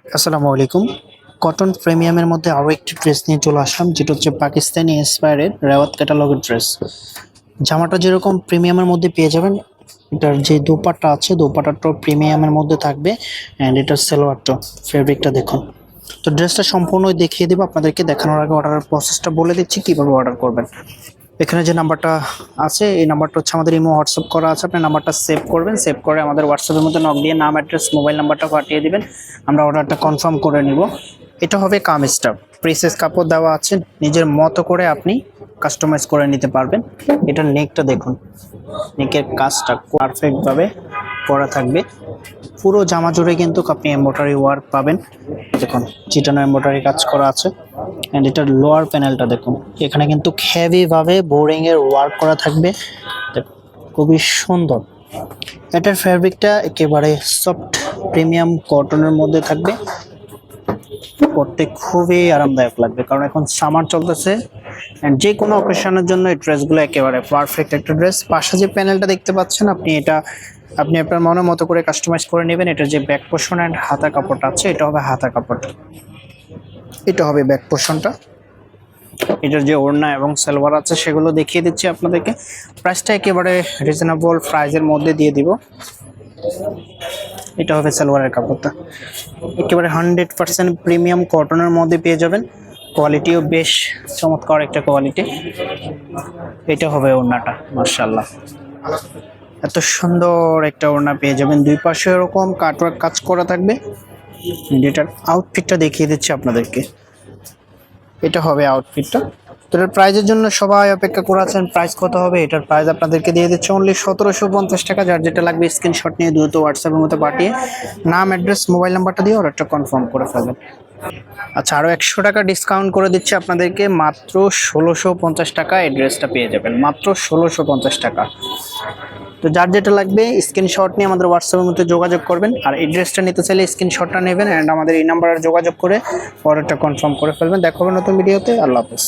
আসসালামু আলাইকুম। কটন প্রিমিয়ামের মধ্যে আরও একটি ড্রেস নিয়ে চলে আসলাম, যেটা হচ্ছে পাকিস্তানি ইন্সপায়ারের রেওয়াত ক্যাটালগের ড্রেস। জামাটা যেরকম প্রিমিয়ামের মধ্যে পেয়ে যাবেন, এটার যে দোপাট্টা আছে দোপাট্টাটাও প্রিমিয়ামের মধ্যে থাকবে। অ্যান্ড এটার সালোয়ারটা, ফেব্রিকটা দেখুন। তো ড্রেসটা সম্পূর্ণ দেখিয়ে দেবো আপনাদেরকে। দেখানোর আগে অর্ডারের প্রসেসটা বলে দিচ্ছি কীভাবে অর্ডার করবেন। এখানে যে নাম্বারটা আছে এই নাম্বারটা হচ্ছে আমাদের ইমো হোয়াটসঅ্যাপ করা আছে। আপনি নাম্বারটা সেভ করবেন, সেভ করে আমাদের হোয়াটসঅ্যাপের মধ্যে নক দিয়ে নাম, অ্যাড্রেস, মোবাইল নাম্বারটা পাঠিয়ে দিবেন। আমরা অর্ডারটা কনফার্ম করে নিব। এটা হবে কামিজটা, প্রিসেস কাপড় দেওয়া আছে, নিজের মতো করে আপনি কাস্টমাইজ করে নিতে পারবেন। এটার নেকটা দেখুন, নেকের কাজটা পারফেক্টভাবে করা থাকবে। পুরো জামা জুড়ে কিন্তু আপনি এমব্রয়ডারি ওয়ার্ক পাবেন। দেখুন চিটানো এমব্রয়ডারি কাজ করা আছে। অ্যান্ড এটার লোয়ার প্যানেলটা দেখুন, এখানে কিন্তু হেভিভাবে বোরিং এর ওয়ার্ক করা থাকবে। দেখুন খুবই সুন্দর। এটার ফ্যাব্রিকটা একেবারে সফট প্রিমিয়াম কটনের মধ্যে থাকবে। পরতে খুবই আরামদায়ক লাগবে, কারণ এখন সামার চলতেছে। অ্যান্ড যে কোনো অকেশনের জন্য এই ড্রেসগুলো একেবারে পারফেক্ট একটা ড্রেস। পাশে যে প্যানেলটা দেখতে পাচ্ছেন আপনি আপনার মনের মতো করে কাস্টমাইজ করে নেবেন। এটার যে ব্যাক পোর্শন অ্যান্ড হাতা কাপড়টা আছে, এটা হবে হাতা কাপড়টা, এটা হবে ব্যাক পোর্শনটা। এটার যে ওড়না এবং সালোয়ার আছে সেগুলো দেখিয়ে দিচ্ছি আপনাদেরকে। প্রাইসটা একেবারে রিজনেবল প্রাইসের মধ্যে দিয়ে দিব। এটা হবে সালোয়ারের কাপড়টা, একেবারে 100% প্রিমিয়াম কটনের মধ্যে পেয়ে যাবেন। কোয়ালিটিও বেশ চমৎকার একটা কোয়ালিটি। এটা হবে ওড়নাটা, মাশাআল্লাহ এত সুন্দর একটা ওড়না পেয়ে যাবেন। দুই পাশে এরকম কাটওয়ার্ক কাজ করা থাকবে। এটার আউটফিটটা দেখিয়ে দিচ্ছি আপনাদেরকে। এটা হবে আউটফিটটা। তো এটার প্রাইজের জন্য সবাই অপেক্ষা করে আছেন। প্রাইস কত হবে? এটার প্রাইস আপনাদেরকে দিয়ে দিচ্ছে অনলি 1750 টাকা। যার যেটা লাগবে স্ক্রিনশট নিয়ে দ্রুত হোয়াটসঅ্যাপের মধ্যে পাঠিয়ে নাম, অ্যাড্রেস, মোবাইল নাম্বারটা দিয়ে অর্ডারটা কনফার্ম করে ফেলবেন। আচ্ছা, আরও 100 টাকা ডিসকাউন্ট করে দিচ্ছে আপনাদেরকে, মাত্র 1650 টাকা এই ড্রেসটা পেয়ে যাবেন, মাত্র 1650 টাকা। তো যার যেটা লাগবে স্ক্রিনশট নিয়ে আমাদের হোয়াটসঅ্যাপের মধ্যে যোগাযোগ করবেন। আর এই ড্রেসটা নিতে চাইলে স্ক্রিনশটটা নেবেন অ্যান্ড আমাদের এই নাম্বারে যোগাযোগ করে অর্ডারটা কনফার্ম করে ফেলবেন। দেখা হবে নতুন ভিডিওতে। আল্লাহ হাফেজ।